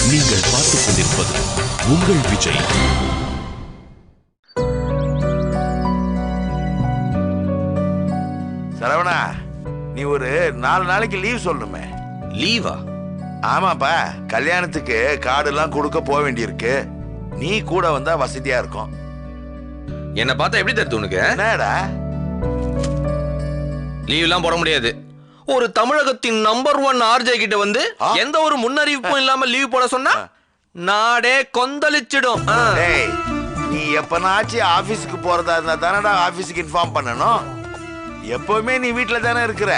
நீங்கள் பார்த்துக் கொண்டிருப்பது உங்கள் விஜய். சரவணா, நீ ஒரு 4 நாளைக்கு லீவ் சொல்லணுமே. லீவா? ஆமாப்பா, கல்யாணத்துக்கு கார்டு எல்லாம் கொடுக்க போக வேண்டியிருக்கு. நீ கூட வந்தா வசதியா இருக்கும். என்ன பார்த்தா எப்படி தருது உனக்கு? என்னடா லீவ் எல்லாம் போட முடியாது. ஒரு தமிழகத்தின் நம்பர் 1 ஆர்ஜே கிட்ட வந்து எந்த ஒரு முன்னறிவிப்பும் இல்லாம லீவ் போட சொன்னா நாடே கொந்தளிச்சிடும். டேய், நீ எப்பனாச்சு ஆபீஸ்க்கு போறதா இருந்தா தானடா ஆபீஸ்க்கு இன்ஃபார்ம் பண்ணணும். எப்பவுமே நீ வீட்ல தானே இருக்கிற.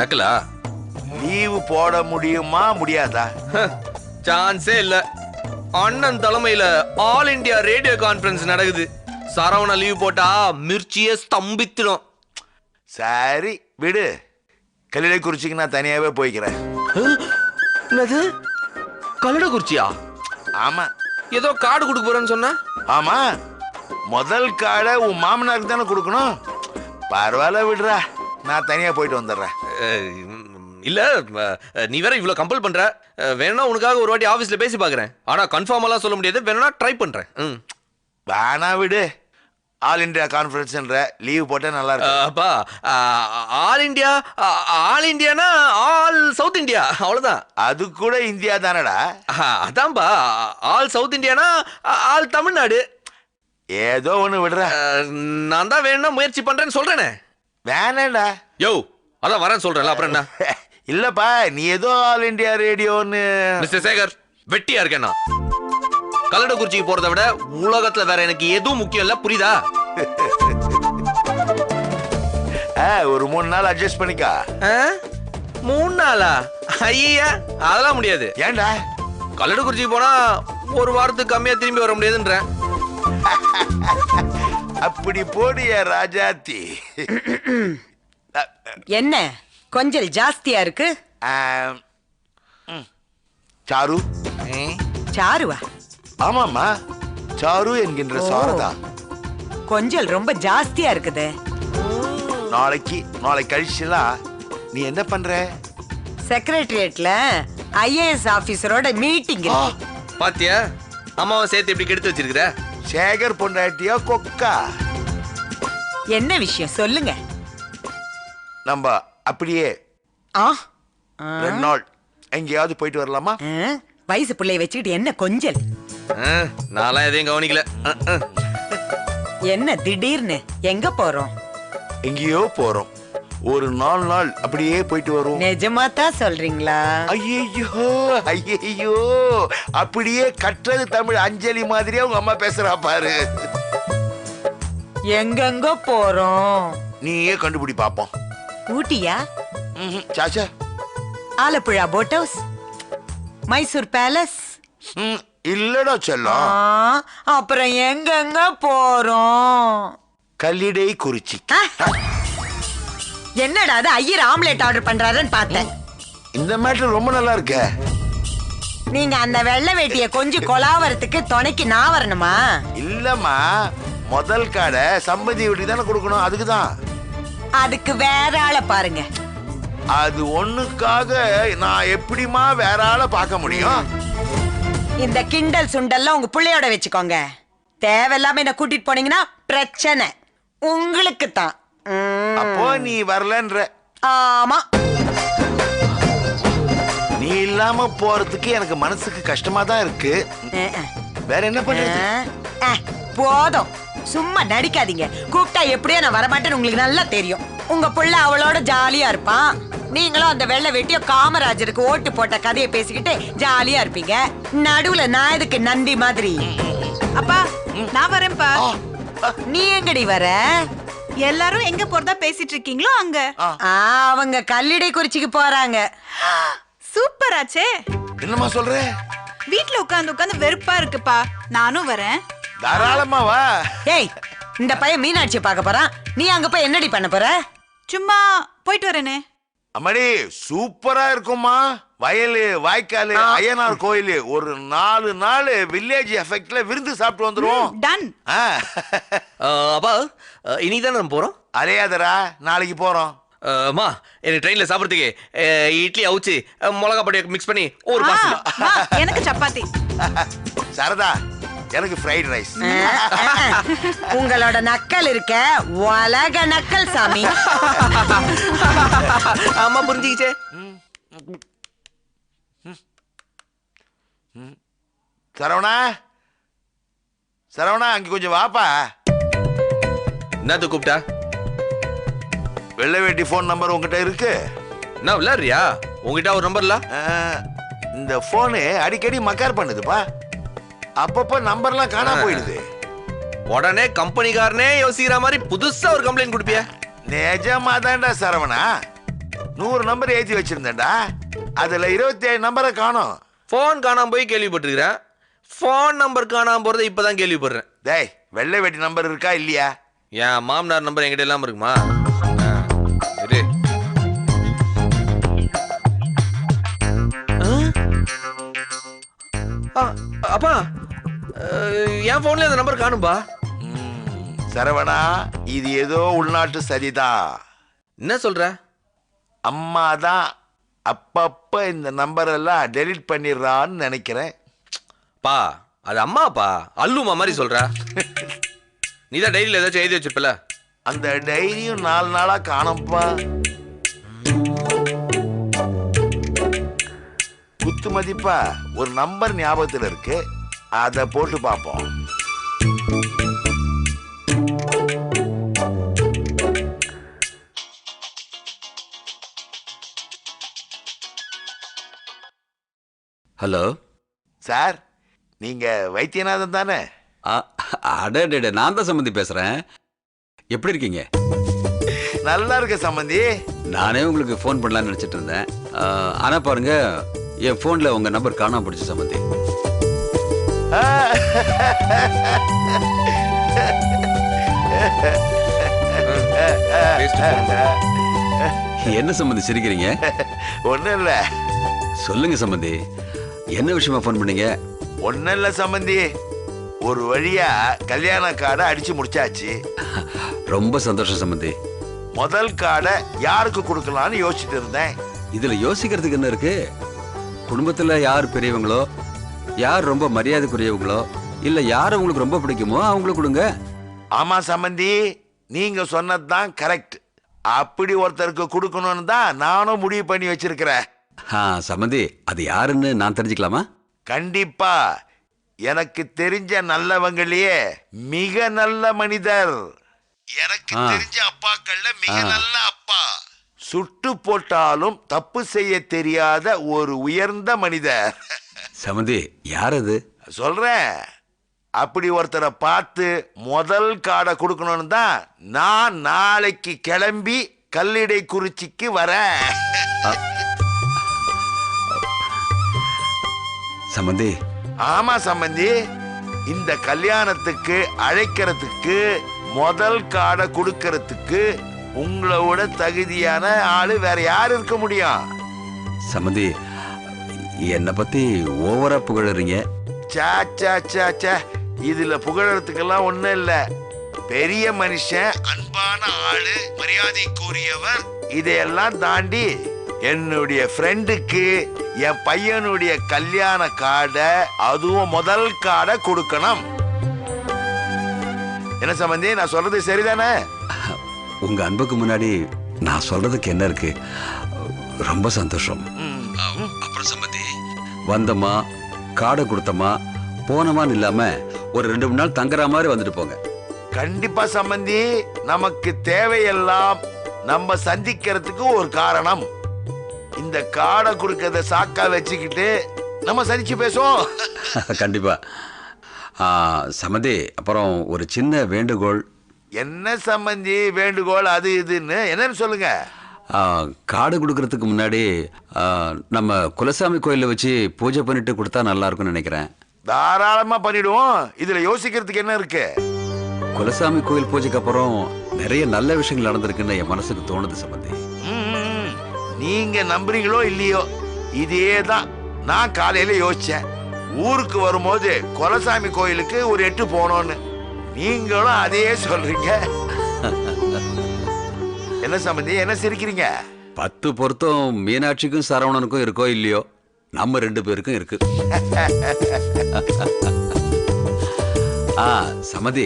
நக்கலா? லீவு போட முடியுமா முடியாதா? சான்ஸே இல்ல. அண்ணன் தலைமையில ஆல் இந்தியா ரேடியோ கான்ஃபரன்ஸ் நடக்குது. சரவண லீவ் போட்டா மிர்ச்சியே ஸ்தம்பித்திடும். சரி விடு, கல்லிடைக்குறிச்சிக்கு நான் தனியாவே போய்க்கிறேன். என்னது, கல்லடக்குறிச்சியா? ஆமா. ஏதோ கார்டு கொடுக்க போறேன்னு சொன்ன. ஆமா, முதல் கார்டை உன் மாமனாருக்கு தானே கொடுக்கணும். பரவாயில்ல விடுறா, நான் தனியா போயிட்டு வந்துடுறேன். இல்ல, நீ வேற இவ்வளவு கம்பல் பண்ற. வேணா உனக்காக ஒரு வாட்டி ஆபீஸ்ல பேசி பாக்குறேன். ஆனா கன்ஃபார்ம் எல்லாம் சொல்ல முடியாது. வேணா ட்ரை பண்றேன். வேணா விடு, ஆல் இந்தியா கான்ஃபரன்ஸ்ன்ற லீவ் போட்டா நல்லா இருக்கும். அப்பா, ஆல் இந்தியானா ஆல் சவுத் இந்தியா அவ்வளவுதான். அது கூட இந்தியா தானடா. அதான்பா, ஆல் சவுத் இந்தியானா ஆல் தமிழ்நாடு. ஏதோ ஒண்ணு விடுற. நான் தான் வேணும்னா முயற்சி பண்றேன்னு சொல்றேனே. வேணாடா. யோ, அதான் வரேன்னு சொல்றேன்ல, அப்புறம் என்ன? இல்லப்பா, நீ ஏதோ ஆல் இந்தியா ரேடியோன்னு. மிஸ்டர் சேகர், வெட்டியா இருக்கேன் நான். கல்லடக்குறிச்சிக்கு போறதை விட உலகத்துல வேற எனக்கு எதுவும் முக்கியம் இல்ல, புரியுதா? ஒரு 3 நாள் அட்ஜஸ்ட் பண்ணிக்கா. 3 நாளா? ஐயா, அதெல்லாம் முடியாது. ஏன்டா? கல்லடக்குறிச்சிக்கு போனா ஒரு வாரத்துக்கு கம்மியா திரும்பி வர முடியாதுன்ற. அப்படி போடிய ராஜாத்தி. என்ன கொஞ்சம் ஜாஸ்தியா இருக்கு? சாரு. சாருவா? ஆமாமா, சாரு என்கின்ற சாரதா. கொஞ்சம் ரொம்ப ஜாஸ்தியா இருக்குது. நாளை கழிச்சுலாம் நீ என்ன பண்ற? செக்ரட்டரியேட்ல ஐஏஎஸ் ஆபீசரோட மீட்டிங். பாத்தியா, அம்மாவை சேர்த்து எப்படி கெடுத்து வச்சிருக்கிற? சேகர் பொண்டாட்டியா கொக்கா? என்ன விஷயம் சொல்லுங்க. நம்ம அப்படியே 2 நாள் எங்கேயாவது போயிட்டு வரலாமா? வயசு பிள்ளைய வச்சுக்கிட்டு என்ன கொஞ்சல்? நான்லாம் எதையும் கவனிக்கல. என்ன திடீர்னு எங்க போறோம்? எங்கேயோ போறோம். ஒரு 4 நாள் அப்படியே போயிட்டு வரோம். நிஜமா தான் சொல்றீங்களா? ஐயோ, அப்படியே கற்றது தமிழ் அஞ்சலி மாதிரியே உங்க அம்மா பேசுறா பாரு. எங்கெங்க போறோம்? நீயே கண்டுபிடி பாப்போம். ஊட்டியா? சாச்சா. Alappuzha boat house? Mysore palace? இல்லடா செல்லம். அப்புறம் எங்கெங்க போறோம்? கல்லிடைக்குறிச்சி. என்னடா அது, ஐயர் ஆம்லெட் ஆர்டர் பண்றாருன்னு பார்த்தேன். இந்த மேட்டர் ரொம்ப நல்லா இருக்க. நீங்க அந்த வெள்ளை வேட்டிய கொஞ்சம் கொலாவறதுக்கு துணைக்கு நான் வரணுமா? இல்லம்மா, முதல் காடை சம்பந்தி வீட்டுக்கு தானே கொடுக்கணும், அதுக்குதான். அதுக்கு வேற ஆளை பாருங்க. அது ஒண்ணுக்காக நான் எப்படிமா வேற ஆளை பார்க்க முடியும்? இந்த கிண்டல் சுண்டல்லாம் உங்க பிள்ளையோட வச்சுக்கோங்க. தேவையில்லாம என்ன கூட்டிட்டு போனீங்கன்னா பிரச்சனை உங்களுக்கு தான். அப்போ நீ வரலன்ற? ஆமா. நீ இல்லாம போறதுக்கு எனக்கு மனசுக்கு கஷ்டமா தான் இருக்கு. வேற என்ன பண்றது? போதும், சும்மா நடிக்காதீங்க. கூப்பிட்டா எப்படியோ நான் வரமாட்டேன்னு உங்களுக்கு நல்லா தெரியும். உங்க புள்ள அவளோட ஜாலியா இருப்பான். நீங்களும் அந்த வெள்ளை வெட்டிய காமராஜருக்கு ஓட்டு போட்ட கதையை பேசிக்கிட்டு ஜாலியா இருப்பீங்க. நடுவுல நான் எதுக்கு நந்தி மாதிரி? அப்பா, நான் வரேன்ப்பா. நீ எங்கடி வர? எல்லாரும் எங்க போறதா பேசிட்டு இருக்கீங்களோ அங்க. அவங்க கல்லிடைக்குறிச்சிக்கு போறாங்க. சூப்பர் ஆச்சே. என்னமா சொல்ற? வீட்ல உட்கார்ந்து வெறுப்பா இருக்குப்பா. நானும் வரேன். தாராளமா வா. ஏய், இந்த பையன் மீனாட்சியை பார்க்க போறான். நீ அங்க போய் என்னடி பண்ண போற? சும்மா போயிட்டு வரேனே. அம்மாடி, சூப்பரா இருக்குமா. வயலு, வாய்க்காலு, ஐயனார் கோயிலு, ஒரு 4 நாள் வில்லேஜ் எஃபெக்ட்ல விருந்து சாப்பிட்டு வந்துருவோம். டன். அப்பா, இனிதான் நம்ம போறோம். அரையாதரா, நாளைக்கு போறோம். அம்மா எனக்கு ட்ரெயின்ல சாப்பிட்றதுக்கு இட்லி அவிச்சு மிளகா பொடி மிக்ஸ் பண்ணி ஒரு பார்சல். மா, எனக்கு சப்பாத்தி. சரதா எனக்கு ஃப்ரைட் ரைஸ். உங்களோட நக்கல் இருக்க உலக நக்கல் சாமி. அம்மா புரிஞ்சுக்கிச்சே. சரவணா சரவணா அங்க கொஞ்சம் வாப்பா. என்னது கூப்பிட்டா? வெள்ளை வேட்டி ஃபோன் நம்பர் உங்ககிட்ட இருக்கு? என்ன விளையாடுறியா? உங்ககிட்ட ஒரு நம்பர்ல? இந்த போனு அடிக்கடி மக்கார் பண்ணுதுப்பா. அப்பப்ப நம்பர்லாம் காணாம போயிடுது. உடனே கம்பெனிக்காரனே யோசிக்கிற மாதிரி புதுசா ஒரு கம்ப்ளைண்ட் கொடுப்பியா? நிஜமாதான்டா சரவணா, 100 நம்பர் ஏற்றி வச்சிருந்தேன்டா, அதுல 27 நம்பரை காணோம். போன் காணாம போய் கேள்விப்பட்டிருக்கிறேன். போன் நம்பர் காணாம போறதை இப்பதான் கேள்விப்படுறேன். டேய், வெள்ளை வேட்டி நம்பர் இருக்கா இல்லையா? என் மாமனார் நம்பர் என்கிட்ட இல்லாம இருக்குமா? இரு. அப்பா என் போன்ல அந்த நம்பர் காணும்பா. சரவணா, இது ஏதோ உள்நாட்டு சதிதான். என்ன சொல்ற? அம்மா தான் அப்பப்ப இந்த நம்பர் எல்லாம் டெலீட் பண்ணிடுறான்னு நினைக்கிறேன். பா அது அம்மாப்பா, அல்லுமா மாதிரி சொல்ற. நீதான் டைரியில ஏதாச்சும் எழுதி வச்சிருப்பல? அந்த டைரியும் 4 நாளா காணோம்ப்பா. குத்து மதிப்பா ஒரு நம்பர் ஞாபகத்தில் இருக்கு, அதை போட்டு பார்ப்போம். ஹலோ சார், நீங்க வைத்தியநாதன் தானே? அடடே, நான் தான் சம்பந்தி பேசுறேன். எப்படி இருக்கீங்க? நல்லா இருக்க சம்பந்தி. நானே உங்களுக்கு ஃபோன் பண்ணலாம்னு நினைச்சிட்டு இருந்தேன். ஆனா பாருங்க, என் போன்ல உங்க நம்பர் காணாம போயிடுச்சு சம்பந்தி. என்ன சம்பந்தி சிரிக்கிறீங்க? ஒன்னும் இல்ல. சொல்லுங்க சம்பந்தி, என்ன விஷயமா ஃபோன் பண்ணீங்க? ஒன்னும் இல்ல சம்பந்தி, ஒரு வழியா கல்யாண கார்டை அடிச்சு முடிச்சாச்சு. ரொம்ப சந்தோஷம் சம்பந்தி. முதல் கார்டை யாருக்கு கொடுக்கலாம்னு யோசிச்சுட்டு இருந்தேன். இதுல யோசிக்கிறதுக்கு என்ன இருக்கு? குடும்பத்துல யார் பெரியவங்களோ, யார் ரொம்ப மரியாதைக்குரியவங்களோ, இல்ல யார் உங்களுக்கு ரொம்ப பிடிக்குமோ அவங்களுக்கு கொடுங்க. ஆமா சம்பந்தி, நீங்க சொன்னதுதான் கரெக்ட். அப்படி ஒருத்தருக்கு கொடுக்கணும்னு தான் நானும் முடிவு பண்ணி வச்சிருக்கிறேன். சம்பந்தி, அது யாருன்னு நான் தெரிஞ்சுக்கலாமா? கண்டிப்பா. எனக்கு தெரிஞ்ச நல்லவங்களையே மிக நல்ல மனிதர். எனக்கு தெரிஞ்ச அப்பாக்கள்ல மிக நல்ல அப்பா. சுட்டு போட்டாலும் தப்பு செய்ய தெரியாத ஒரு உயர்ந்த மனிதர். சம்பந்தி, யார் அது? சொல்றேன். அப்படி ஒருத்தரை பார்த்து முதல் கார்டை கொடுக்கணும்னு தான் நான் நாளைக்கு கிளம்பி கல்லிடை குறிச்சிக்கு வரேன். சம்பந்தி. ஆமா சம்பந்தி, இந்த கல்யாணத்துக்கு அழைக்கிறதுக்கு முதல் கார்டை கொடுக்கறதுக்கு உங்களோட தகுதியான ஆளு வேற யார் இருக்க முடியும்? சம்பந்தி, என்னை பத்தி ஓவரா புகழறீங்க. சா சா சா சா, இதுல புகழறதுக்கெல்லாம் ஒண்ணும் இல்ல. பெரிய மனுஷன், அன்பான ஆளு, மரியாதைக்குரியவர். இதையெல்லாம் தாண்டி என்னுடைய ஃப்ரெண்டுக்கு என் பையனுடைய கல்யாண கார்டை, அதுவும் முதல் கார்டை கொடுக்கணும். என்ன சம்பந்தி, நான் சொல்றது சரிதானே? உங்க அன்புக்கு முன்னாடி நான் சொல்றதுக்கு என்ன இருக்கு? ரொம்ப சந்தோஷம். அப்புறம் சம்பந்தி, வந்தமா காடை கொடுத்தமா போனமான்னு இல்லாம ஒரு 2-3 நாள் தங்குற மாதிரி வந்துட்டு போங்க. கண்டிப்பா சம்பந்தி, நமக்கு தேவையெல்லாம் நம்ம சந்திக்கிறதுக்கு ஒரு காரணம். இந்த காடை கொடுக்கறத சாக்கா வச்சுக்கிட்டு நம்ம சந்திச்சு பேசுவோம். கண்டிப்பா. சம்பந்தி, அப்புறம் ஒரு சின்ன வேண்டுகோள். என்ன சம்பந்தி வேண்டுகோள்? அது இதுன்னு என்னன்னு சொல்லுங்க. காடு கொடுக்கறதுக்கு முன்னாடி நம்ம குலசாமி கோயில வச்சு பூஜை பண்ணிட்டு கொடுத்தா நல்லா இருக்கும்னு நினைக்கிறேன். தாராளமா பண்ணிடுவோம். இதுல யோசிக்கிறதுக்கு என்ன இருக்கு? குலசாமி கோயில் பூஜைக்கு அப்புறம் நிறைய நல்ல விஷயங்கள் நடந்திருக்குன்னு என் மனசுக்கு தோணுது சம்பந்தி. நீங்க நம்புறீங்களோ இல்லையோ, இதே தான் நான் காலையில யோசிச்சேன். ஊருக்கு வரும்போது குலசாமி கோயிலுக்கு ஒரு 8 போனோன்னு. நீங்களும் அதையே சொல்றீங்க. என்ன சம்பந்தி, என்ன சிரிக்கிறீங்க? 10 பொருத்தம் மீனாட்சிக்கும் சரவணனுக்கும் இருக்கோ இல்லையோ, நம்ம 2 பேருக்கும் இருக்கு. சமதி,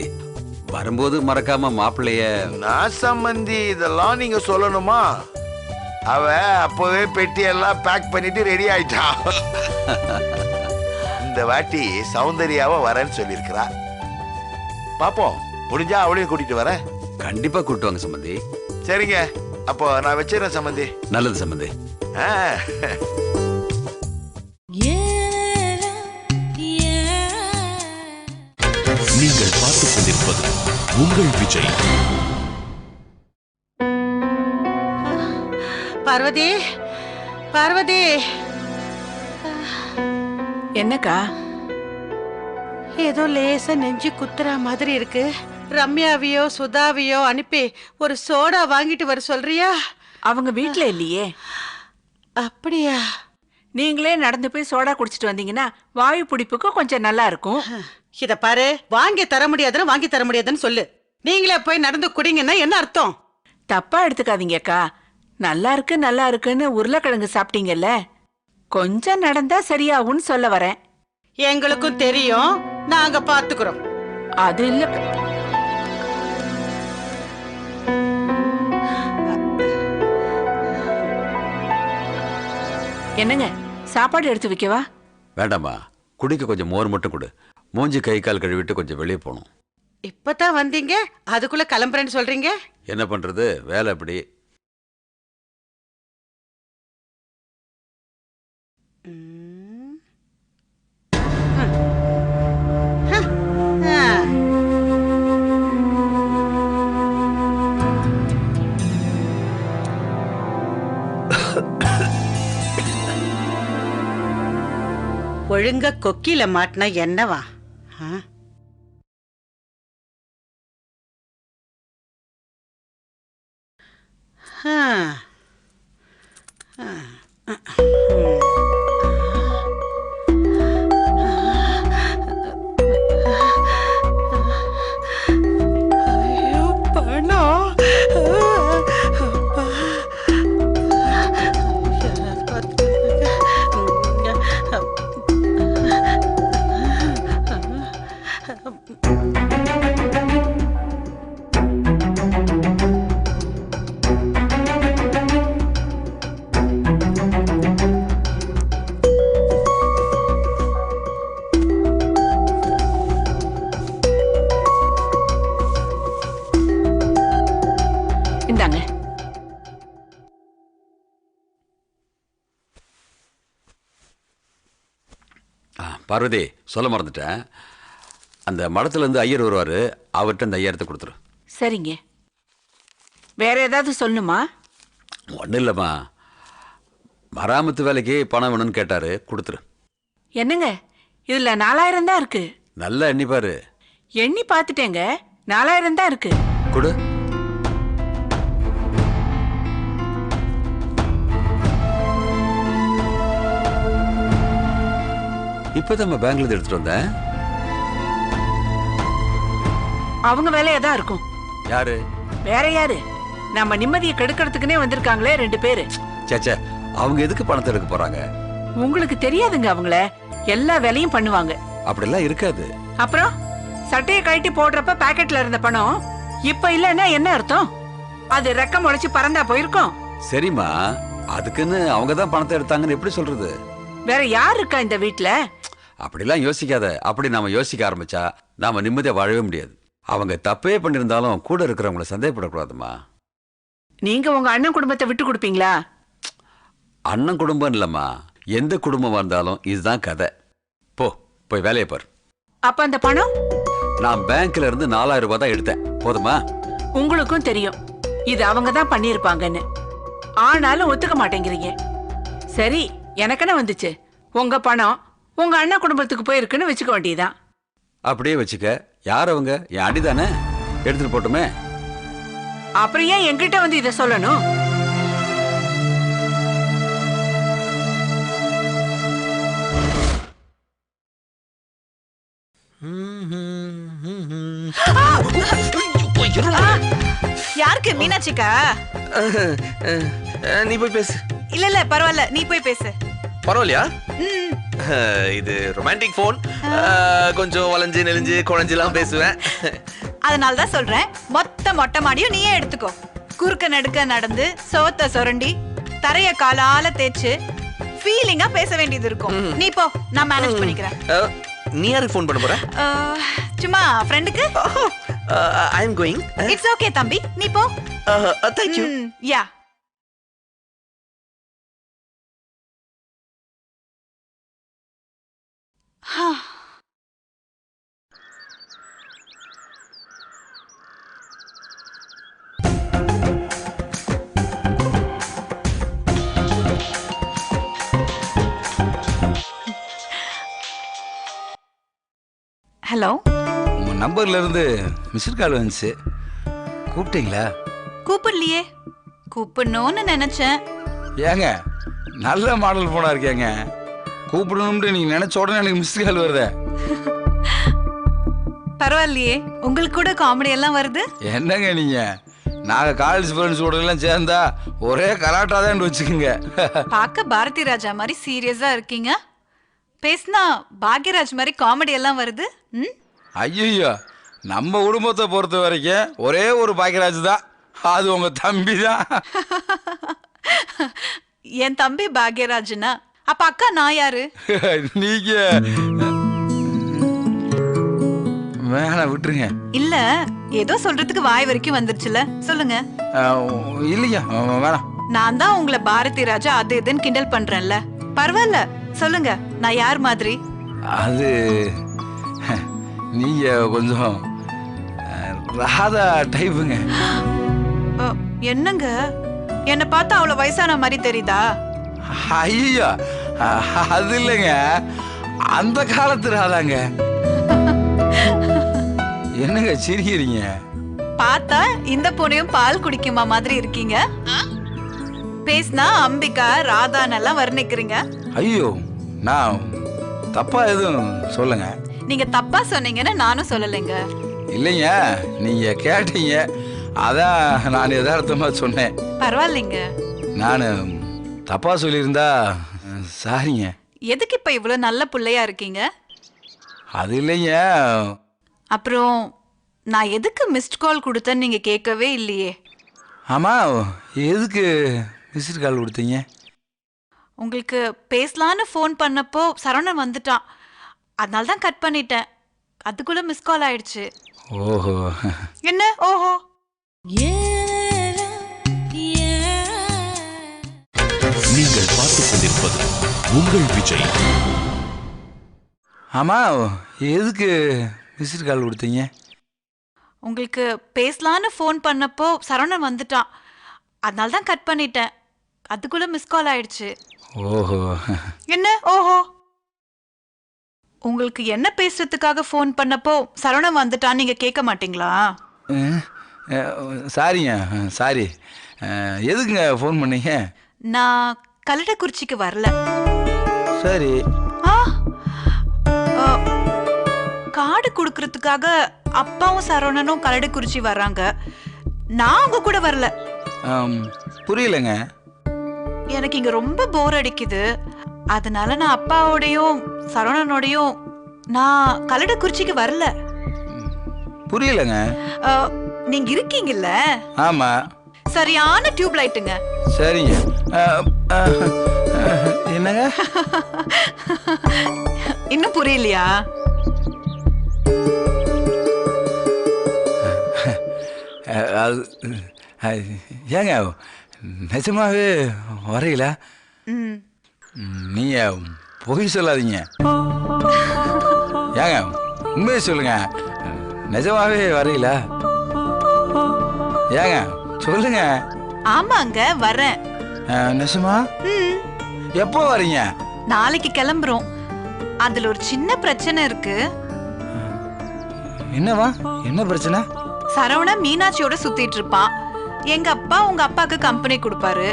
வரும்போது மறக்காம மாப்பிள்ளைய. நான் சம்பந்தி, இதெல்லாம் நீங்க சொல்லணுமா? அவ அப்பவே பெட்டி எல்லாம் பேக் பண்ணிட்டு ரெடி ஆயிட்டான். இந்த வாட்டி சௌந்தர்யாவ வரேன்னு சொல்லியிருக்கிறா. பாப்போம், முடிஞ்சா அவளையும் கூட்டிட்டு வரேன். கண்டிப்பா கூட்டு வாங்க சம்பந்தி. சரிங்க, அப்போ நான் வச்சிடறேன் சம்பந்தி. நல்லது சம்பந்தி. நீங்கள் பார்த்துக் கொண்டிருப்பது உங்கள் விஜய். பார்வதி, பார்வதி. என்னக்கா? ஏதோ லேசா நெஞ்சு குத்துற மாதிரி இருக்கு. ரம்யாவையோ சுதாவையோ அனுப்பி ஒரு சோடா வாங்கிட்டு வர சொல்றியா? அவங்க வீட்ல இல்லையே. அப்படியா? நீங்களே நடந்து போய் சோடா குடிச்சிட்டு வந்தீங்கன்னா வாயு பிடிப்புக்கு கொஞ்சம் நல்லா இருக்கும். இத பாரு, வாங்கி தர முடியாதுன்னு வாங்கி தர முடியாதுன்னு சொல்லு. நீங்களே போய் நடந்து குடிங்கன்னா என்ன அர்த்தம்? தப்பா எடுத்துக்காதீங்கக்கா. நல்லா இருக்கு நல்லா இருக்குன்னு உருளைக்கிழங்கு சாப்பிட்டீங்கல்ல, கொஞ்சம் நடந்தா சரியாகும்னு சொல்ல வரேன். எங்களுக்கும் தெரியும், நாங்க பாத்துக்கிறோம். அது இல்ல. என்னங்க, சாப்பாடு எடுத்து வைக்கவா? வேண்டாமா, குடிக்க கொஞ்சம் மோர் மட்டும் கொடு. மூஞ்சி கை கால் கழுவிட்டு கொஞ்சம் வெளியே போகணும். இப்பதான் வந்தீங்க, அதுக்குள்ள கிளம்புறேன்னு சொல்றீங்க? என்ன பண்றது, வேலை அப்படி. ஒழுங்கா கொக்கில மாட்டினா என்னவா? ஐயோ, பணம். இந்தாங்க. பார்வதி, சொல்ல மறந்துட்டேன். அந்த மடத்துல இருந்து ஐயர் வருவாரு, அவர்கிட்ட அந்த 5000 கொடுத்துரு. சரிங்க. வேற ஏதாவது சொல்லணுமா? ஒன்றும் இல்லைம்மா, மராமத்து வேலைக்கு பணம் வேணும்னு கேட்டாரு, கொடுத்துரு. என்னங்க, இதுல 4000 தான் இருக்கு. நல்லா எண்ணி பாரு. எண்ணி பார்த்துட்டேங்க, 4000 தான் இருக்கு. கொடு. இப்பதான் நம்ம பேங்க்ல இருந்து எடுத்துட்டு வந்தேன். அவங்க வேலையா தான் இருக்கும். யாரு? வேற யாரு? நம்ம நிம்மதியை கெடுக்கிறதுக்குனே வந்திருக்காங்களே 2 பேரு. சேச்சே, அவங்க எதுக்கு பணத்தை எடுக்க போறாங்க? உங்களுக்கு தெரியாதுங்க, அவங்கள எல்லா வேலையும் பண்ணுவாங்க. அப்படிலாம் இருக்காது. அப்புறம் சட்டையை கழட்டி போடுறப்ப பாக்கெட்ல இருந்த பணம் இப்ப இல்லன்னா என்ன அர்த்தம்? அது ரெக்கம் முளைச்சு பறந்தா போயிருக்கும். சரிம்மா, அதுக்குன்னு அவங்க தான் பணத்தை எடுத்தாங்கன்னு எப்படி சொல்றது? வேற யார் இருக்கா இந்த வீட்ல? அப்படிலாம் யோசிக்காத. அப்படி நாம யோசிக்க ஆரம்பிச்சா நாம நிம்மதியா வாழவே முடியாது. அவங்க தப்பே பண்ணிருந்தாலும் கூட இருக்கிறவங்கள சந்தேகப்படக்கூடாதுமா. நீங்க உங்க அண்ணன் குடும்பத்தை விட்டு கொடுப்பீங்களா? அண்ணன் குடும்பம் இல்லம்மா, எந்த குடும்பமா இருந்தாலும் இதுதான் கதை. போய் வேலையை பாரு. அப்ப அந்த பணம்? நான் பேங்க்ல இருந்து 4000 ரூபாய் தான் எடுத்தேன், போதுமா? உங்களுக்கும் தெரியும் இது அவங்க தான் பண்ணிருப்பாங்கன்னு, ஆனாலும் ஒத்துக்க மாட்டேங்கிறீங்க. சரி, எனக்கென்ன வந்துச்சு? உங்க பணம் உங்க அண்ணன் குடும்பத்துக்கு போயிருக்குன்னு வச்சுக்க வேண்டியதுதான். அப்படியே வச்சுக்க. யார் அவங்க? என் அடிதானே, எடுத்துட்டு போட்டுமே. அப்புறம் ஏன் என்கிட்ட வந்து இதை சொல்லணும்? யாருக்கு? மீனாட்சிக்கா? நீ போய் பேசு. இல்ல பரவாயில்ல, நீ போய் பேசு. பரவாயில்லையா? இது ரொமான்டிக் போன். கொஞ்சம் வளைஞ்சு நெளிஞ்சு குழஞ்செல்லாம் பேசுவேன். அதனால தான் சொல்றேன், மொத்த மொட்டை மாடியும் நீயே எடுத்துக்கோ. குறுக்க நடுக்க நடந்து சோத்த சொரண்டி தரைய காலால தேய்ச்சு ஃபீலிங்கா பேச வேண்டியது இருக்கும். நீ போ, நான் மேனேஜ் பண்ணிக்கிறேன். நீ யாருக்கு ஃபோன் பண்ண போற? சும்மா ஃப்ரெண்டுக்கு. ஐ அம் கோயிங். இட்ஸ் ஓகே தம்பி, நீ போ. Thank you. யா. ஹலோ. உங்க நம்பர்ல இருந்து மிஸ்ட் கால் வந்துச்சு. கூப்பிட்டீங்களா? கூப்பிடலையே. கூப்பிடணும்னு நினைச்சேன். ஏங்க நல்ல மாடல் போனா இருக்கேங்க. கூப்பிடணும்னு நீங்க நினைச்ச உடனே எனக்கு மிஸ்ட் கால் வருதே. பரவாயில்லையே, உங்களுக்கு கூட காமெடி எல்லாம் வருது. என்னங்க நீங்க, நாங்க காலேஜ் ஃப்ரெண்ட்ஸோட எல்லாம் சேர்ந்தா ஒரே கலாட்டா தான் வச்சுக்கோங்க. பார்க்க பாரதி ராஜா மாதிரி சீரியஸா இருக்கீங்க, பேசினா பாக்யராஜ் மாதிரி காமெடி எல்லாம் வருது. ஐயோ, நம்ம குடும்பத்தை பொறுத்த வரைக்கும் ஒரே ஒரு பாக்கியராஜ் தான், அது உங்க தம்பி தான். என் தம்பி பாக்யராஜ்னா அப்ப அக்கா நான் யாரு? நீங்க வேணா விட்டுருங்க. இல்ல, ஏதோ சொல்றதுக்கு வாய் வரைக்கும் வந்துருச்சுல, சொல்லுங்க. இல்லையா வேணாம். நான் தான் உங்களை பாரதி ராஜா அது இதுன்னு கிண்டல் பண்றேன்ல, பரவாயில்ல சொல்லுங்க, நான் யார் மாதிரி? அது நீங்க கொஞ்சம் ராதா டைப்புங்க. என்னங்க, என்ன பார்த்தா அவ்வளவு வயசான மாதிரி தெரியுதா? ஐயோ, அது இல்லைங்க, அந்த காலத்து ராதாங்க. என்னங்க சிரிக்கிறீங்க? பார்த்தா இந்த பொண்ணையும் பால் குடிக்குமா மாதிரி இருக்கீங்க. பேசினா அம்பிகா ராதானெல்லாம் வர்ணிக்கிறீங்க. ஐயோ, நான் தப்பா எதுவும் சொல்லுங்க. நீங்க தப்பா சொன்னீங்கன்னு நானும் சொல்லலைங்க. இல்லைங்க, நீங்க கேட்டீங்க, அதான் நான் யதார்த்தமா சொன்னேன். பரவாயில்லைங்க. நான் தப்பா சொல்லியிருந்தா சாரிங்க. எதுக்கு இப்ப இவ்வளவு நல்ல பிள்ளையா இருக்கீங்க? அது இல்லைங்க. அப்புறம் நான் எதுக்கு மிஸ்ட் கால் கொடுத்தேன்னு நீங்க கேட்கவே இல்லையே. ஆமா, எதுக்கு மிஸ்ட் கால் கொடுத்தீங்க? உங்களுக்கு பேசலான்னு ஃபோன் பண்ணப்போ சரவணன் வந்துட்டான், அதனால தான் கட் பண்ணிட்டேன். அதுக்குள்ள மிஸ் கால் ஆயிடுச்சு. ஓஹோ. என்ன ஓஹோ? நீங்கள் பார்த்துக் கொண்டிருப்பது உங்கள் விஜய். ஆமா, எதுக்கு மிஸ்ட் கால் கொடுத்தீங்க? உங்களுக்கு பேசலான்னு ஃபோன் பண்ணப்போ சரவணன் வந்துட்டான், அதனால தான் கட் பண்ணிட்டேன். அதுக்குள்ள மிஸ் கால் ஆயிடுச்சு. ஓஹோ. என்ன ஓஹோ? உங்களுக்கு என்ன பேசுறதுக்காக ஃபோன் பண்ணப்போ சரவணன் வந்துட்டான்னு நீங்க கேட்க மாட்டீங்களா? சாரிங்க, சாரி. எதுக்குங்க ஃபோன் பண்ணீங்க? நான் கல்லடக்குறிச்சிக்கு வரல. சரி. கார்டு கொடுக்கறதுக்காக அப்பாவும் சரவணனும் கல்லடக்குறிச்சி வர்றாங்க, நான் உங்க கூட வரல. புரியலங்க. எனக்கு இங்க ரொம்ப போர் அடிக்குது, அதனால நான் அப்பாவோடையும் சரவணனோடையும் நான் கல்லடக்குறிச்சிக்கு வரல. புரியலங்க. நீங்க இருக்கீங்கல்ல? ஆமா. சரியான டியூப் லைட்டுங்க. சரிங்க. என்னங்க? இன்னும் புரியலையா? ஏங்க நிஜமாவே வரையில? நீங்க பொய் சொல்லாதீங்க. ஏங்க உண்மையை சொல்லுங்க, நிஜமாவே வரையில? ஏங்க சொல்லுங்க. ஆமாங்க வரேன். நிஜமா? எப்போ வரீங்க? நாளைக்கு கிளம்புறோம். அதுல ஒரு சின்ன பிரச்சனை இருக்கு. என்னவா? என்ன பிரச்சனை? சரவணன் மீனாட்சியோட சுத்திட்டு இருப்பான். எங்க அப்பா உங்க அப்பாக்கு கம்பெனி கொடுப்பாரு,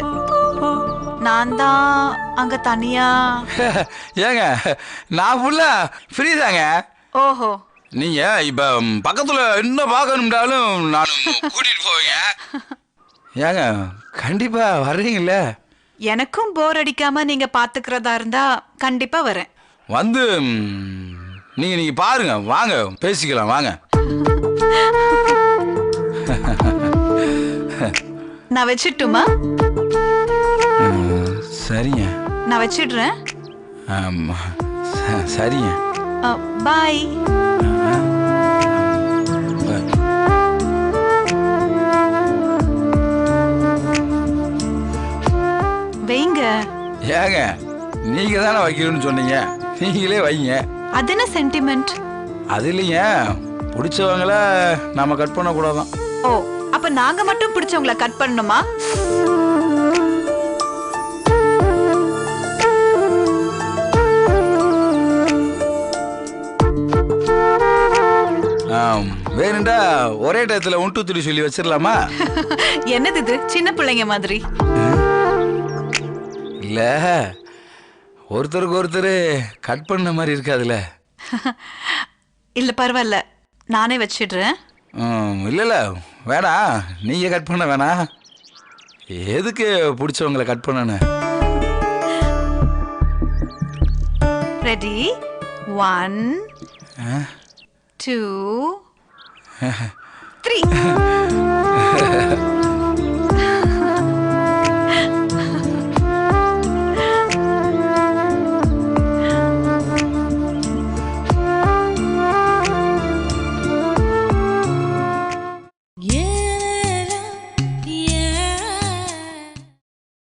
நான் தான் அங்க தனியா. ஏங்க நான் ஃபுல்லா ஃப்ரீ தாங்க. ஓஹோ. நீங்க இப்ப பக்கத்துல என்ன பார்க்கணும்னாலும் நானும் கூட்டிட்டு போவீங்க. ஏங்க கண்டிப்பா வர்றீங்கல்ல? எனக்கும் போர் அடிக்காம நீங்க பாத்துக்கிறதா இருந்தா கண்டிப்பா வரேன். வந்து நீங்க பாருங்க, வாங்க பேசிக்கலாம் வாங்க. நான் வச்சிட்டுமா? சரிங்க. நான் வச்சிடுறேன். சரிங்க. பாய். வைங்க. ஏங்க நீங்க தானே வைக்கணும்னு சொன்னீங்க, நீங்களே வைங்க. அது என்ன சென்டிமெண்ட்? அது இல்லைங்க, பிடிச்சவங்கள நாம கட் பண்ண கூடாதான். ஓ, அப்ப நாங்க மட்டும் பிடிச்சவங்கள கட் பண்ணணுமா? வேணுண்டா ஒரே டயத்துல 1 2 3 சொல்லி வச்சிடலாமா? என்னது இது, சின்ன பிள்ளைங்க மாதிரி? இல்ல, ஒருத்தருக்கு ஒருத்தர் கட் பண்ண மாதிரி இருக்காதுல்ல. இல்ல பரவாயில்ல, நானே வச்சிடுறேன். இல்ல வேணாம், நீங்க கட் பண்ண வேணாம். எதுக்கு பிடிச்சவங்களை கட் பண்ணனு? ரெடி? 1 2 3